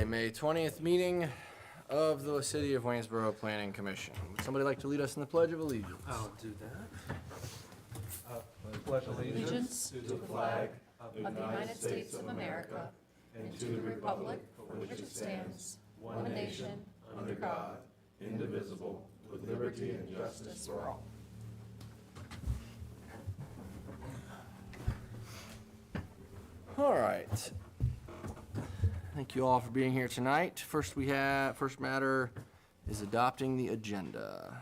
Tuesday, May 20th meeting of the City of Waynesboro Planning Commission. Would somebody like to lead us in the Pledge of Allegiance? I'll do that. Pledge Allegiance to the flag of the United States of America and to the republic for which it stands, one nation, under God, indivisible, with liberty and justice for all. All right. Thank you all for being here tonight. First matter is adopting the agenda.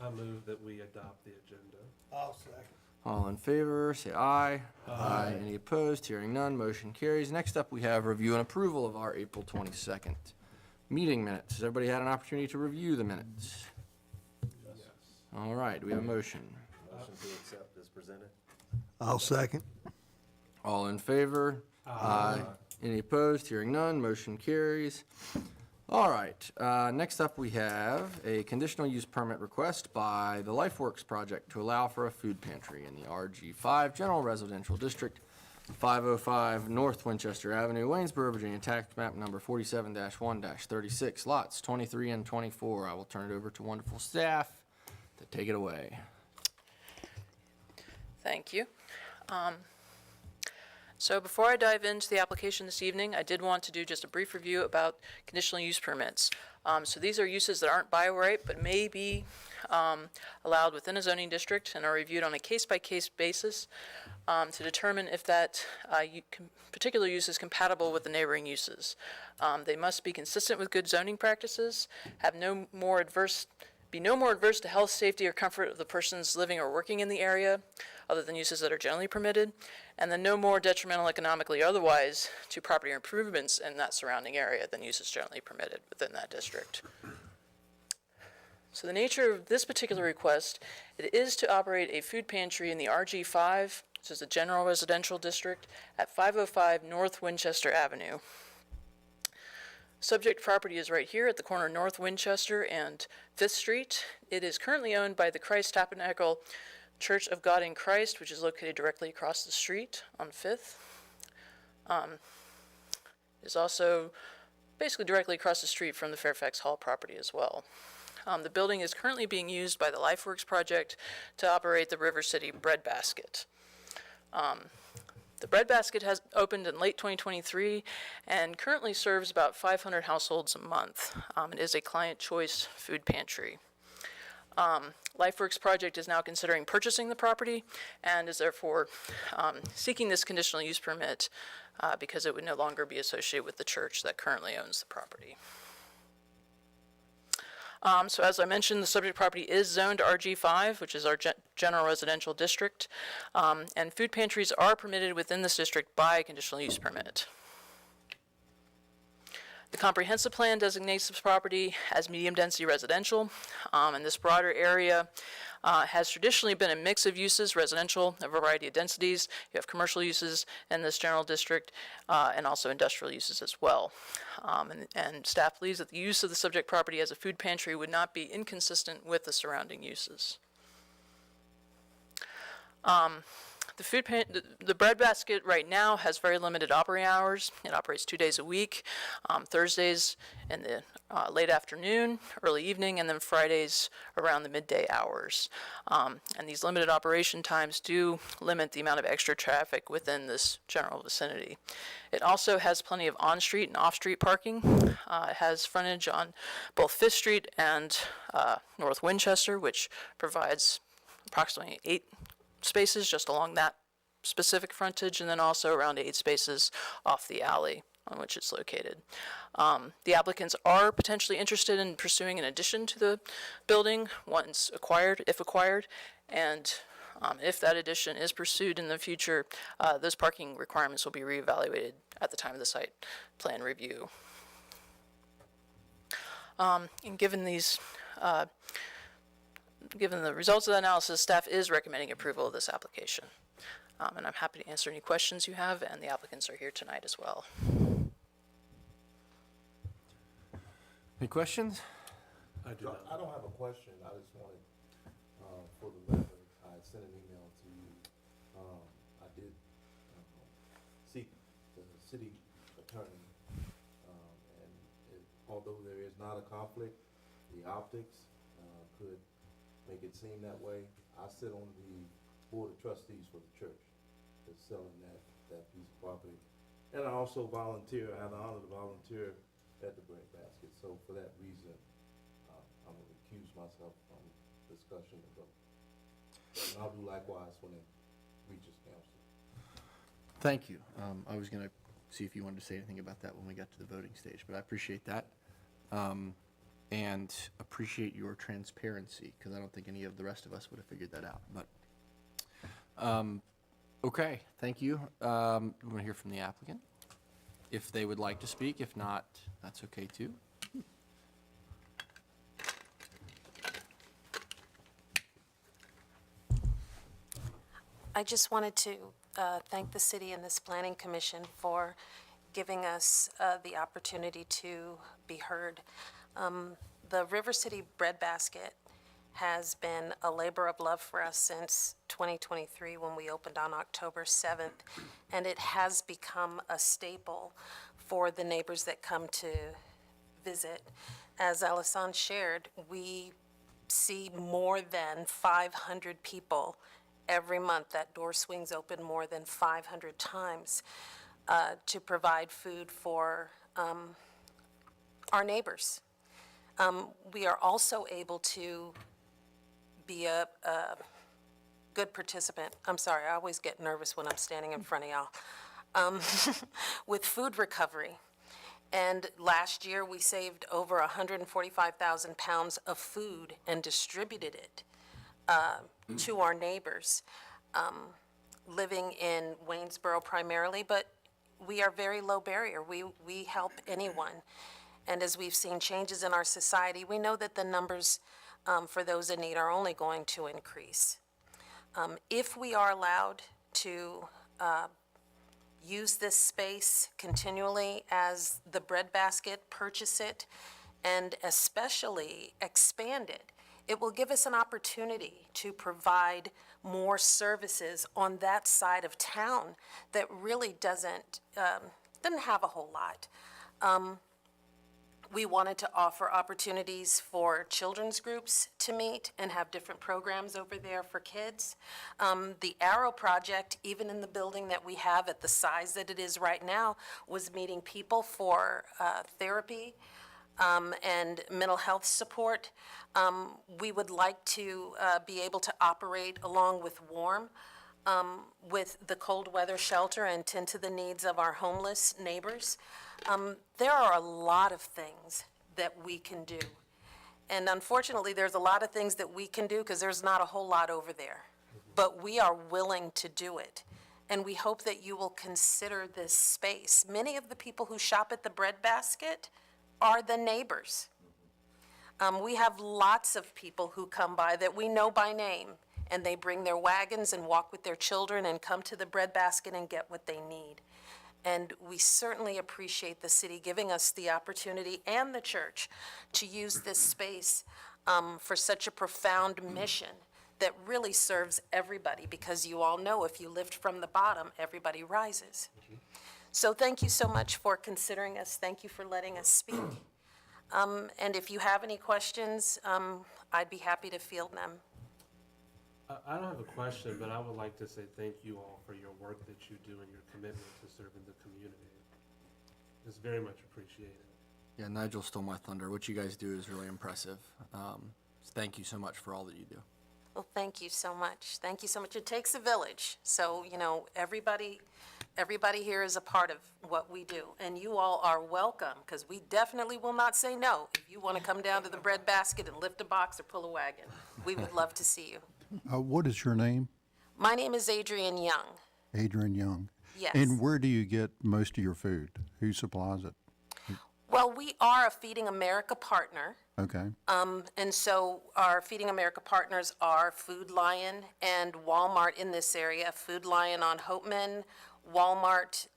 I move that we adopt the agenda. I'll second. All in favor, say aye. Aye. Any opposed? Hearing none, motion carries. Next up, we have review and approval of our April 22nd meeting minutes. Has everybody had an opportunity to review the minutes? Yes. All right, do we have a motion? Motion to accept is presented. I'll second. All in favor? Aye. Any opposed? Hearing none, motion carries. All right, next up we have a conditional use permit request by the LifeWorks project to allow for a food pantry in the RG5 General Residential District, 505 North Winchester Avenue, Waynesboro, Virginia, tax map number 47-1-36, lots 23 and 24. I will turn it over to wonderful staff to take it away. Thank you. So before I dive into the application this evening, I did want to do just a brief review about conditional use permits. So these are uses that aren't by right but may be allowed within a zoning district and are reviewed on a case-by-case basis to determine if that particular use is compatible with the neighboring uses. They must be consistent with good zoning practices, have be no more adverse to health, safety, or comfort of the persons living or working in the area, other than uses that are generally permitted, and then no more detrimental economically or otherwise to property or improvements in that surrounding area than uses generally permitted within that district. So the nature of this particular request, it is to operate a food pantry in the RG5, which is a general residential district, at 505 North Winchester Avenue. Subject property is right here at the corner of North Winchester and 5th Street. It is currently owned by the Christ Tabernacle Church of God in Christ, which is located directly across the street on 5th. It is also basically directly across the street from the Fairfax Hall property as well. The building is currently being used by the LifeWorks project to operate the River City Bread Basket. The Bread Basket has opened in late 2023 and currently serves about 500 households a month. It is a client choice food pantry. LifeWorks project is now considering purchasing the property and is therefore seeking this conditional use permit because it would no longer be associated with the church that currently owns the property. So as I mentioned, the subject property is zoned RG5, which is our general residential district, and food pantries are permitted within this district by conditional use permit. The comprehensive plan designates this property as medium-density residential, and this broader area has traditionally been a mix of uses, residential, a variety of densities. You have commercial uses in this general district, and also industrial uses as well. And staff believes that the use of the subject property as a food pantry would not be inconsistent with the surrounding uses. The Bread Basket right now has very limited operating hours. It operates 2 days a week, Thursdays in the late afternoon, early evening, and then Fridays around the midday hours. And these limited operation times do limit the amount of extra traffic within this general vicinity. It also has plenty of on-street and off-street parking. It has frontage on both 5th Street and North Winchester, which provides approximately 8 spaces just along that specific frontage, and then also around 8 spaces off the alley on which it's located. The applicants are potentially interested in pursuing an addition to the building once acquired, if acquired, and if that addition is pursued in the future, those parking requirements will be reevaluated at the time of the site plan review. And given the results of the analysis, staff is recommending approval of this application. And I'm happy to answer any questions you have, and the applicants are here tonight as well. Any questions? I do not. I don't have a question. I just wanted, for the record, I sent an email to you. I did seek the city attorney, and although there is not a conflict, the optics could make it seem that way. I sit on the board of trustees for the church that's selling that piece of property. And I also volunteer, I have the honor to volunteer at the breadbasket. So for that reason, I'm gonna recuse myself from discussion and vote. And I'll do likewise when it reaches council. Thank you. I was going to see if you wanted to say anything about that when we got to the voting stage, but I appreciate that. And appreciate your transparency, because I don't think any of the rest of us would have figured that out. But, okay, thank you. We want to hear from the applicant, if they would like to speak. If not, that's okay too. I just wanted to thank the city and this planning commission for giving us the opportunity to be heard. The River City Breadbasket has been a labor of love for us since 2023 when we opened on October 7th, and it has become a staple for the neighbors that come to visit. As Alison shared, we see more than 500 people every month. That door swings open more than 500 times to provide food for our neighbors. We are also able to be a good participant. I'm sorry, I always get nervous when I'm standing in front of y'all. With food recovery. And last year, we saved over 145,000 pounds of food and distributed it to our neighbors living in Waynesboro primarily, but we are very low barrier. We help anyone. And as we've seen changes in our society, we know that the numbers for those in need are only going to increase. If we are allowed to use this space continually as the breadbasket, purchase it, and especially expand it, it will give us an opportunity to provide more services on that side of town that really doesn't have a whole lot. We wanted to offer opportunities for children's groups to meet and have different programs over there for kids. The Arrow Project, even in the building that we have at the size that it is right now, was meeting people for therapy and mental health support. We would like to be able to operate along with WARM with the cold weather shelter and tend to the needs of our homeless neighbors. There are a lot of things that we can do. And unfortunately, there's a lot of things that we can do because there's not a whole lot over there. But we are willing to do it. And we hope that you will consider this space. Many of the people who shop at the breadbasket are the neighbors. We have lots of people who come by that we know by name, and they bring their wagons and walk with their children and come to the breadbasket and get what they need. And we certainly appreciate the city giving us the opportunity and the church to use this space for such a profound mission that really serves everybody, because you all know if you lift from the bottom, everybody rises. So thank you so much for considering us. Thank you for letting us speak. And if you have any questions, I'd be happy to field them. I don't have a question, but I would like to say thank you all for your work that you do and your commitment to serving the community. It's very much appreciated. Yeah, Nigel stole my thunder. What you guys do is really impressive. Thank you so much for all that you do. Well, thank you so much. Thank you so much. It takes a village. So, you know, everybody here is a part of what we do. And you all are welcome, because we definitely will not say no. If you want to come down to the breadbasket and lift a box or pull a wagon, we would love to see you. What is your name? My name is Adrienne Young. Adrian Young. Yes. And where do you get most of your food? Who supplies it? Well, we are a Feeding America partner. Okay. And so our Feeding America partners are Food Lion and Walmart in this area. Food Lion on Hopeman, Walmart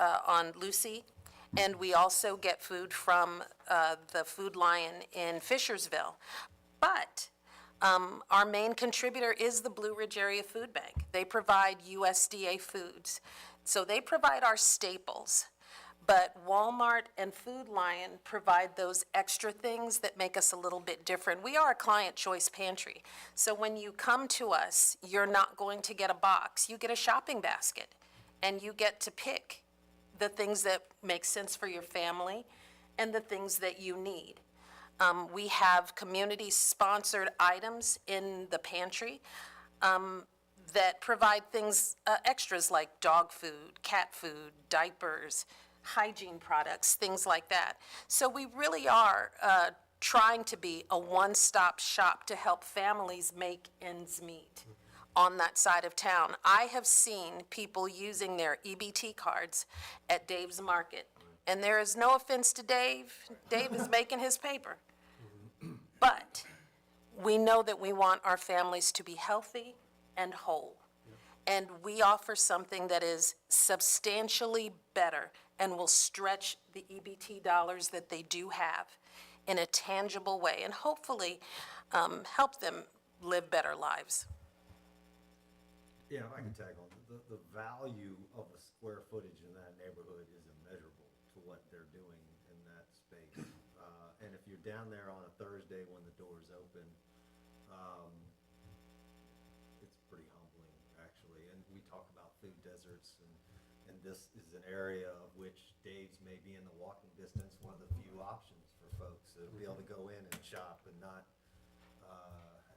on Lucy. And we also get food from the Food Lion in Fishersville. But our main contributor is the Blue Ridge Area Food Bank. They provide USDA foods. So they provide our staples. But Walmart and Food Lion provide those extra things that make us a little bit different. We are a client choice pantry. So when you come to us, you're not going to get a box. You get a shopping basket, and you get to pick the things that make sense for your family and the things that you need. We have community-sponsored items in the pantry that provide things, extras like dog food, cat food, diapers, hygiene products, things like that. So we really are trying to be a one-stop shop to help families make ends meet on that side of town. I have seen people using their EBT cards at Dave's Market. And there is no offense to Dave. Dave is making his paper. But we know that we want our families to be healthy and whole. And we offer something that is substantially better and will stretch the EBT dollars that they do have in a tangible way and hopefully help them live better lives. Yeah, if I can tag on, the value of a square footage in that neighborhood is immeasurable to what they're doing in that space. And if you're down there on a Thursday when the doors open, it's pretty humbling, actually. And we talk about food deserts, and this is an area of which Dave's may be in the walking distance, one of the few options for folks to be able to go in and shop and not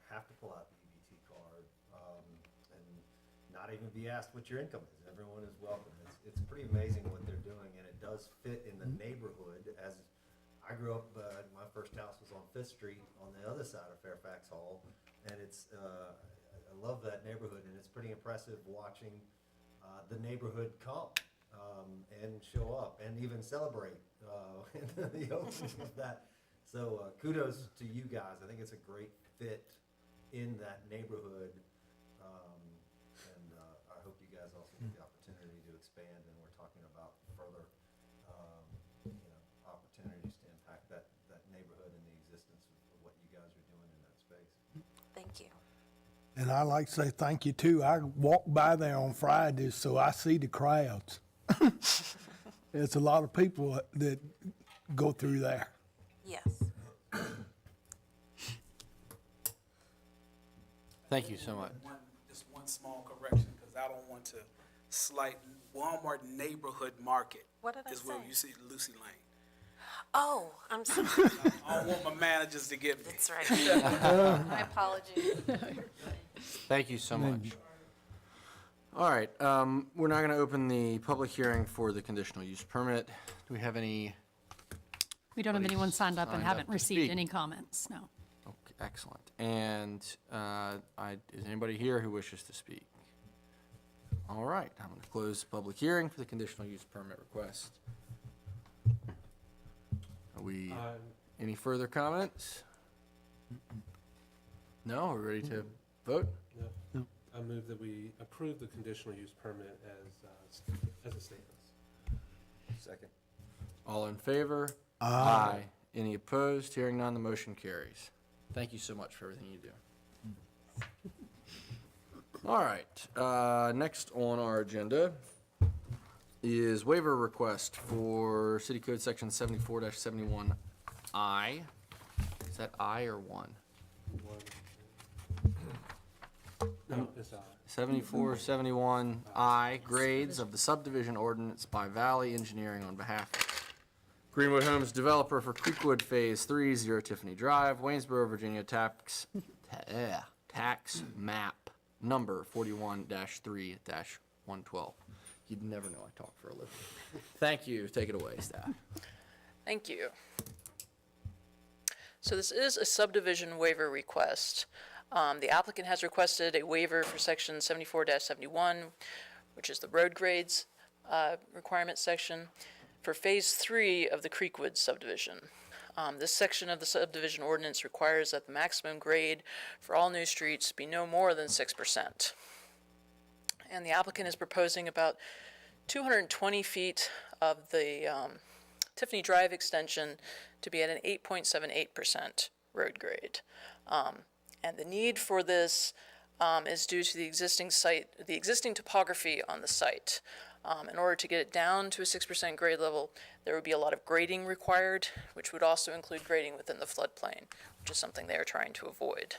have to pull out the EBT card, and not even be asked what your income is. Everyone is welcome. It's pretty amazing what they're doing, and it does fit in the neighborhood. As I grew up, my first house was on 5th Street on the other side of Fairfax Hall, and it's I love that neighborhood, and it's pretty impressive watching the neighborhood come and show up and even celebrate the opening of that. So kudos to you guys. I think it's a great fit in that neighborhood, and I hope you guys also get the opportunity to expand, and we're talking about further opportunities to impact that neighborhood and the existence of what you guys are doing in that space. Thank you. And I'd like to say thank you too. I walk by there on Fridays, so I see the crowds. There's a lot of people that go through there. Yes. Thank you so much. Just one small correction, because I don't want to slight Walmart Neighborhood Market. What did I Is where say? you see Lucy Lane. Oh, I'm sorry. I don't want my managers to get me. That's right. My apologies. Thank you so much. All right, we're now going to open the public hearing for the conditional use permit. Do we have any? We don't have anyone signed up and Signed up haven't to received speak. any comments, no. Okay, excellent. And is anybody here who wishes to speak? All right, I'm going to close the public hearing for the conditional use permit request. Are we, any further comments? No, are we ready to vote? No. I move that we approve the conditional use permit as it states. Second. All in favor? Aye. Any opposed? Hearing none, the motion carries. Thank you so much for everything you do. All right, next on our agenda is waiver request for City Code Section 74-71I. Is that I or 1? No, it's 74-71I, grades of the subdivision ordinance by Valley Engineering on behalf of Greenwood Homes developer for Creekwood Phase 3, 0 Tiffany Drive, Waynesboro, Virginia, tax map number 41-3-112. You'd never know I talk for a living. Thank you. Take it away, staff. Thank you. So this is a subdivision waiver request. The applicant has requested a waiver for section 74-71, which is the road grades requirement section, for phase 3 of the Creekwood subdivision. This section of the subdivision ordinance requires that the maximum grade for all new streets be no more than 6%. And the applicant is proposing about 220 feet of the Tiffany Drive extension to be at an 8.78% road grade. And the need for this is due to the existing site, the existing topography on the site. In order to get it down to a 6% grade level, there would be a lot of grading required, which would also include grading within the floodplain, which is something they are trying to avoid.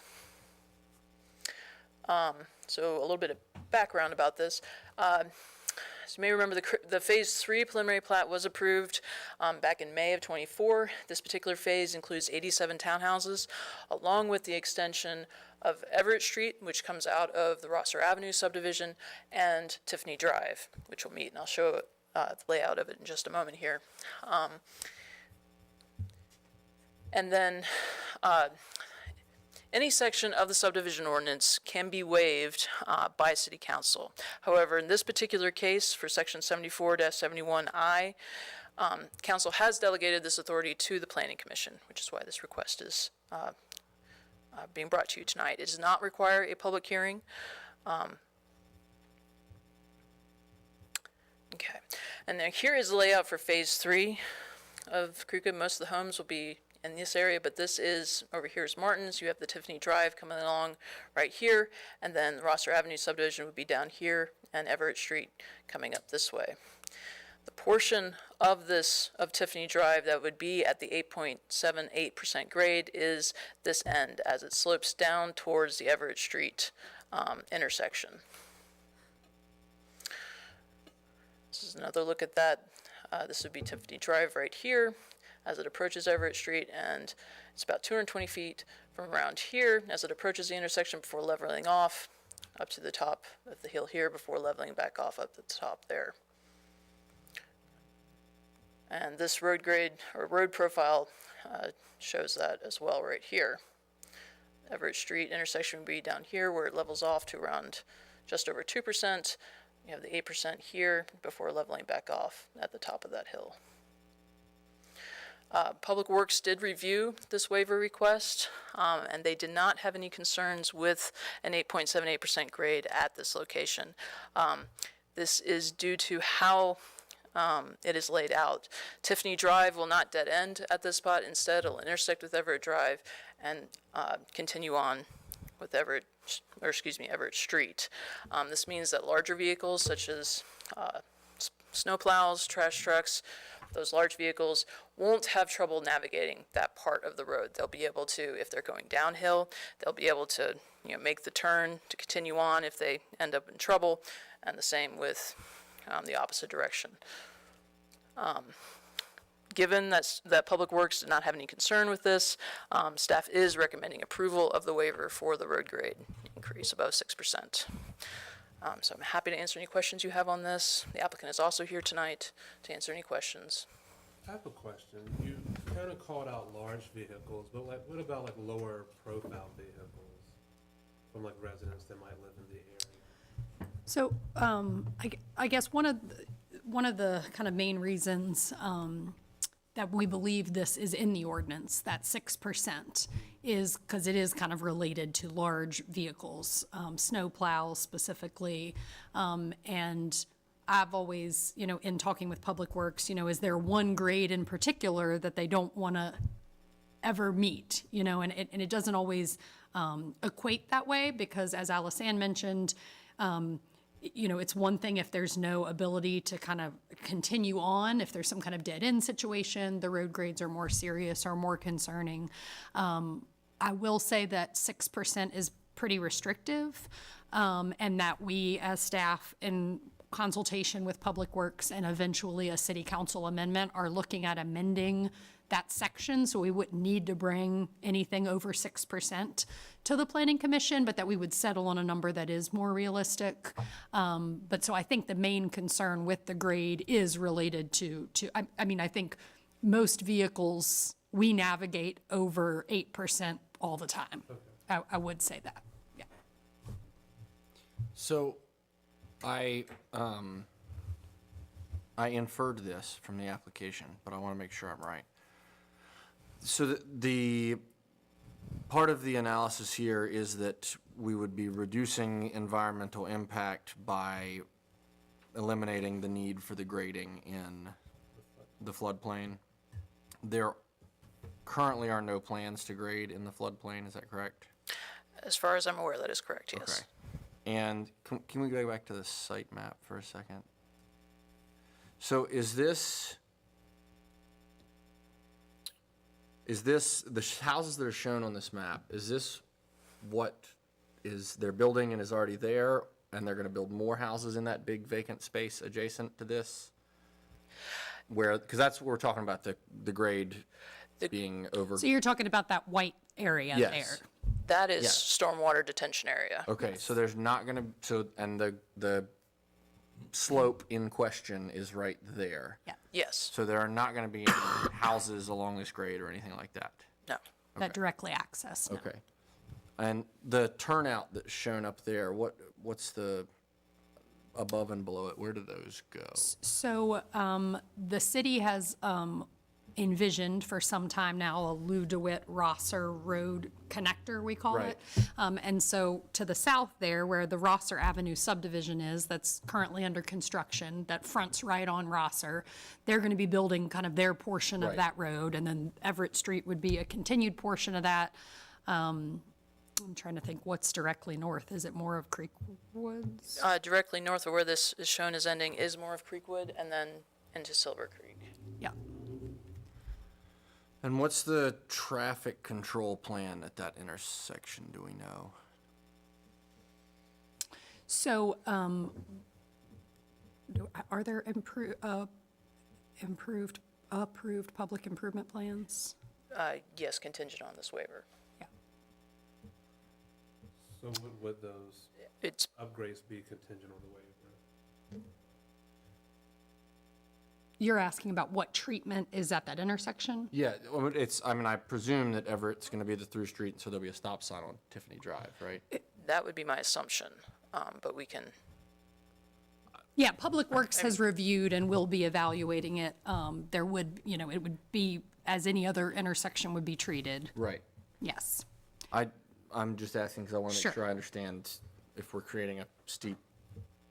So a little bit of background about this. As you may remember, the Phase 3 preliminary plat was approved back in May of '24. This particular phase includes 87 townhouses, along with the extension of Everett Street, which comes out of the Rosser Avenue subdivision, and Tiffany Drive, which will meet, and I'll show the layout of it in just a moment here. And then any section of the subdivision ordinance can be waived by City Council. However, in this particular case, for Section 74-71I, Council has delegated this authority to the Planning Commission, which is why this request is being brought to you tonight. It does not require a public hearing. Okay, and then here is the layout for Phase 3 of Kruka. Most of the homes will be in this area, but this is, over here is Martin's. You have the Tiffany Drive coming along right here, and then the Rosser Avenue subdivision would be down here, and Everett Street coming up this way. The portion of this, of Tiffany Drive, that would be at the 8.78% grade is this end, as it slopes down towards the Everett Street intersection. This is another look at that. This would be Tiffany Drive right here as it approaches Everett Street, and it's about 220 feet from around here as it approaches the intersection before leveling off up to the top of the hill here before leveling back off up at the top there. And this road grade or road profile shows that as well right here. Everett Street intersection would be down here where it levels off to around just over 2%. You have the 8% here before leveling back off at the top of that hill. Public Works did review this waiver request, and they did not have any concerns with an 8.78% grade at this location. This is due to how it is laid out. Tiffany Drive will not dead end at this spot. Instead, it'll intersect with Everett Drive and continue on with Everett Street. This means that larger vehicles such as snowplows, trash trucks, those large vehicles won't have trouble navigating that part of the road. They'll be able to, if they're going downhill, they'll be able to, make the turn to continue on if they end up in trouble, and the same with the opposite direction. Given that Public Works did not have any concern with this, staff is recommending approval of the waiver for the road grade increase above 6%. So I'm happy to answer any questions you have on this. The applicant is also here tonight to answer any questions. I have a question. You kind of called out large vehicles, but what about lower profile vehicles from residents that might live in the area? So I guess one of the kind of main reasons that we believe this is in the ordinance, that 6%, is because it is kind of related to large vehicles, snow plows specifically. And I've always, in talking with Public Works, is there one grade in particular that they don't want to ever meet, and it doesn't always equate that way, because as Alice-Ann mentioned, it's one thing if there's no ability to kind of continue on, if there's some kind of dead end situation, the road grades are more serious or more concerning. I will say that 6% is pretty restrictive, and that we as staff in consultation with Public Works and eventually a city council amendment are looking at amending that section, so we wouldn't need to bring anything over 6% to the Planning Commission, but that we would settle on a number that is more realistic. But so I think the main concern with the grade is related to I think most vehicles, we navigate over 8% all the time. Okay. I would say that, yeah. So I inferred this from the application, but I want to make sure I'm right. So the part of the analysis here is that we would be reducing environmental impact by eliminating the need for the grading in the floodplain. There currently are no plans to grade in the floodplain, is that correct? As far as I'm aware, that is correct, yes. Okay. And can we go back to the site map for a second? So is this the houses that are shown on this map, is this what is they're building and is already there, and they're gonna build more houses in that big vacant space adjacent to this? Where, because that's what we're talking about, the grade being over, So you're talking about that white area Yes. there? That is Yeah. stormwater detention area. okay, so there's not gonna, so, and the slope in question is right there. Yeah, Yes, So there are not gonna be any houses along this grade or anything like that? no. that directly access. no. Okay. And the turnout that's shown up there, what's the above and below it? Where do those go? So the city has envisioned for some time now a Lou DeWitt Rosser Road connector, we call Right. it. And so to the south there, where the Rosser Avenue subdivision is, that's currently under construction, that fronts right on Rosser, they're going to be building kind of their portion of Right. that road, and then Everett Street would be a continued portion of that. I'm trying to think what's directly north. Is it more of Creek Woods? Directly north of where this is shown as ending is more of Creekwood, and then into Silver Creek. Yeah. And what's the traffic control plan at that intersection, do we know? So, are there approved public improvement plans? Yes, contingent on this waiver. Yeah. So would those It's, upgrades be contingent on the waiver? You're asking about what treatment is at that intersection? Yeah, well, I mean, I presume that Everett's gonna be the through street, so there'll be a stop sign on Tiffany Drive, right? that would be my assumption, but we can, Yeah, Public Works has reviewed and will be evaluating it. There would, it would be, as any other intersection would be treated. Right. Yes. I'm just asking because I want to Sure. make sure I understand if we're creating a steep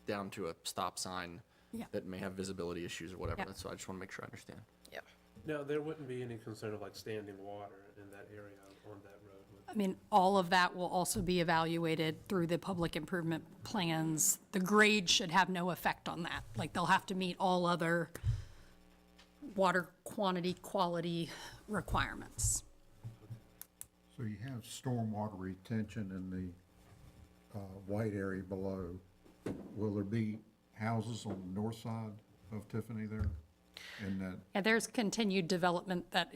down to a stop sign Yeah. that may have visibility issues or whatever. Yeah. So I just want to make sure I understand. yeah. Now, there wouldn't be any concern of like standing water in that area on that road, would I mean, all of that will also be evaluated through the public improvement plans. The grade should have no effect on that. Like, they'll have to meet all other water quantity, quality requirements. So you have stormwater retention in the white area below. Will there be houses on the north side of Tiffany there? And that, Yeah, there's continued development that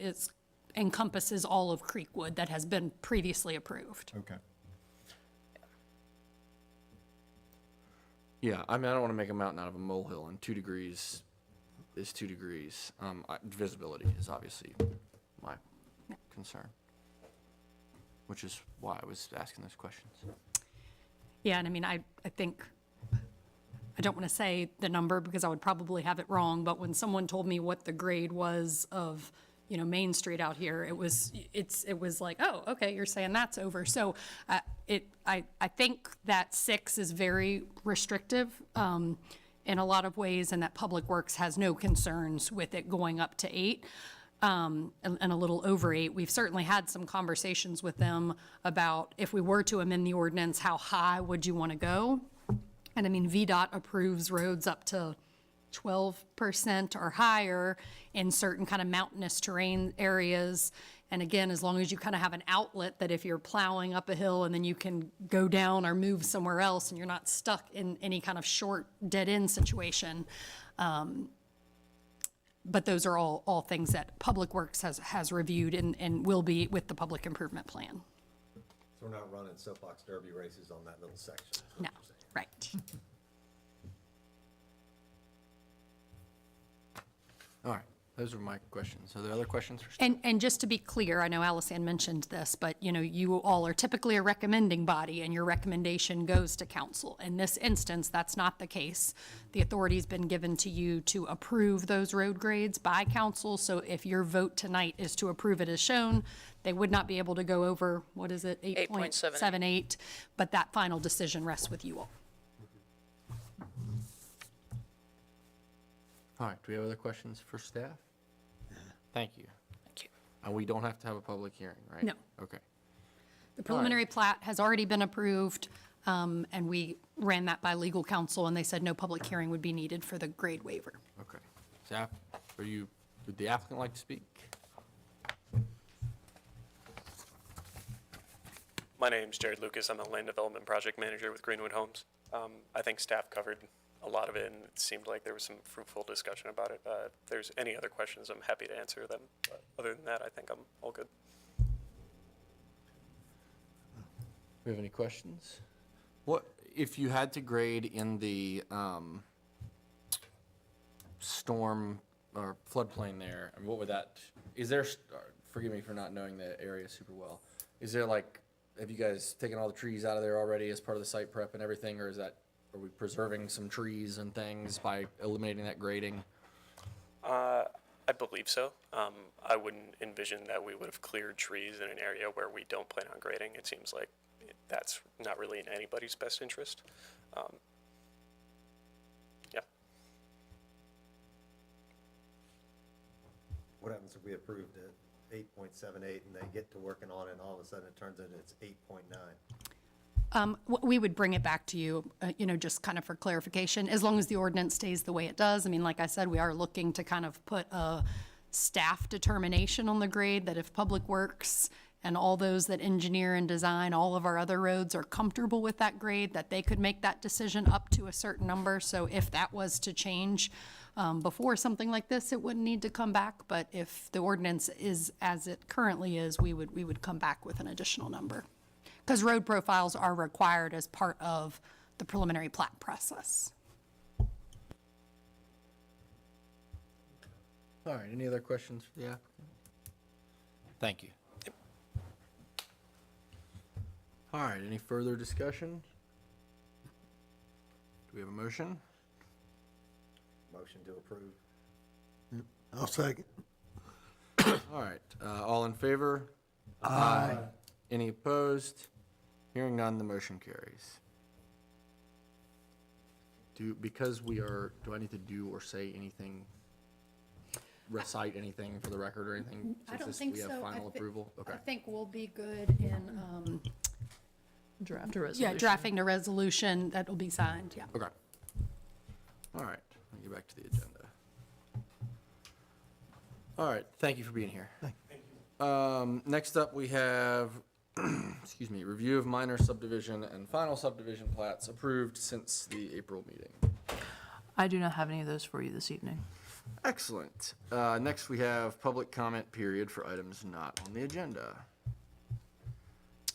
encompasses all of Creekwood that has been previously approved. okay. Yeah, I mean, I don't want to make a mountain out of a molehill, and 2 degrees is 2 degrees. Visibility is obviously my concern, which is why I was asking those questions. Yeah, and I mean, I think, I don't want to say the number because I would probably have it wrong, but when someone told me what the grade was of, Main Street out here, it was like, oh, okay, you're saying that's over. So I think that 6 is very restrictive in a lot of ways, and that Public Works has no concerns with it going up to 8. And a little over 8. We've certainly had some conversations with them about if we were to amend the ordinance, how high would you want to go? And I mean, VDOT approves roads up to 12% or higher in certain kind of mountainous terrain areas. And again, as long as you kind of have an outlet that if you're plowing up a hill and then you can go down or move somewhere else and you're not stuck in any kind of short dead end situation. But those are all things that Public Works has reviewed and will be with the public improvement plan. So we're not running soapbox derby races on that little section. is what No, you're saying. right. All right, those are my questions. Are there other questions for staff? And just to be clear, I know Alice-Ann mentioned this, but you all are typically a recommending body and your recommendation goes to council. In this instance, that's not the case. The authority's been given to you to approve those road grades by council. So if your vote tonight is to approve it as shown, they would not be able to go over, what is it? 8.78, but that final decision rests with you all. All right, do we have other questions for staff? Thank you. Thank you. And we don't have to have a public hearing, right? No. Okay. The preliminary plat has already been approved, and we ran that by legal counsel, and they said no public hearing would be needed for the grade waiver. Okay. Staff, would the applicant like to speak? My name's Jared Lucas. I'm a land development project manager with Greenwood Homes. I think staff covered a lot of it, and it seemed like there was some fruitful discussion about it. If there's any other questions, I'm happy to answer them. But other than that, I think I'm all good. We have any questions? What, if you had to grade in the storm or floodplain there, I mean, what would that, is there, forgive me for not knowing the area super well, is there like, have you guys taken all the trees out of there already as part of the site prep and everything, or is that, are we preserving some trees and things by eliminating that grading? I believe so. I wouldn't envision that we would have cleared trees in an area where we don't plan on grading. It seems like that's not really in anybody's best interest. Yeah. What happens if we approved it 8.78 and they get to working on it and all of a sudden it turns into it's 8.9? We would bring it back to you, just kind of for clarification, as long as the ordinance stays the way it does. I mean, like I said, we are looking to kind of put a staff determination on the grade that if Public Works and all those that engineer and design all of our other roads are comfortable with that grade, that they could make that decision up to a certain number. So if that was to change before something like this, it wouldn't need to come back. But if the ordinance is as it currently is, we would come back with an additional number. Because road profiles are required as part of the preliminary plat process. All right, any other questions for the applicant? Thank you. All right, any further discussion? Do we have a motion? Motion to approve. I'll second. All right, all in favor? Aye. Any opposed? Hearing none, the motion carries. Because we are, do I need to do or say anything, recite anything for the record or anything? I don't since think we so. have final approval? Okay. I think we'll be good in, Draft a resolution. drafting the resolution that will be signed, yeah. Okay. All right, let me get back to the agenda. All right, thank you for being here. Thank you. Next up, we have, excuse me, review of minor subdivision and final subdivision plats approved since the April meeting. I do not have any of those for you this evening. Excellent. Next, we have public comment period for items not on the agenda.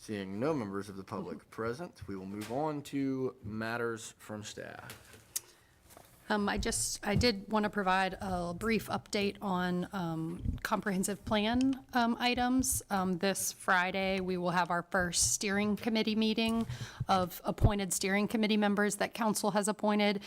Seeing no members of the public present, we will move on to matters from staff. I did want to provide a brief update on comprehensive plan items. This Friday, we will have our first steering committee meeting of appointed steering committee members that council has appointed.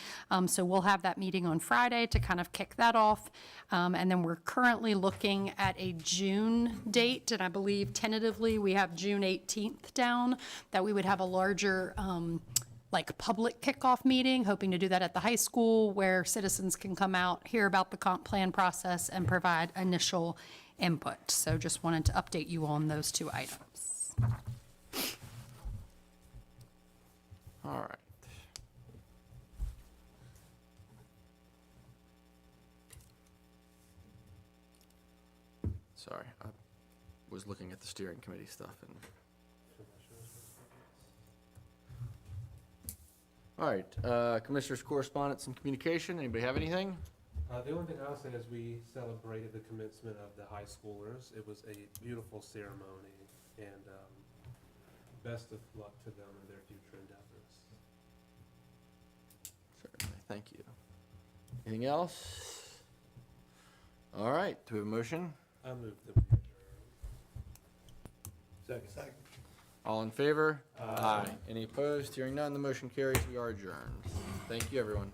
So we'll have that meeting on Friday to kind of kick that off. And then we're currently looking at a June date, and I believe tentatively we have June 18th down, that we would have a larger public kickoff meeting, hoping to do that at the high school where citizens can come out, hear about the comp plan process, and provide initial input. So just wanted to update you on those two items. All right. Sorry, I was looking at the steering committee stuff and. All right, Commissioners' correspondence and communication. Anybody have anything? The only thing I'll say is we celebrated the commencement of the high schoolers. It was a beautiful ceremony, and best of luck to them in their future endeavors. Certainly, thank you. Anything else? All right, do we have a motion? I move that we adjourn. Second. All in favor? Aye. Any opposed? Hearing none, the motion carries. We are adjourned. Thank you, everyone.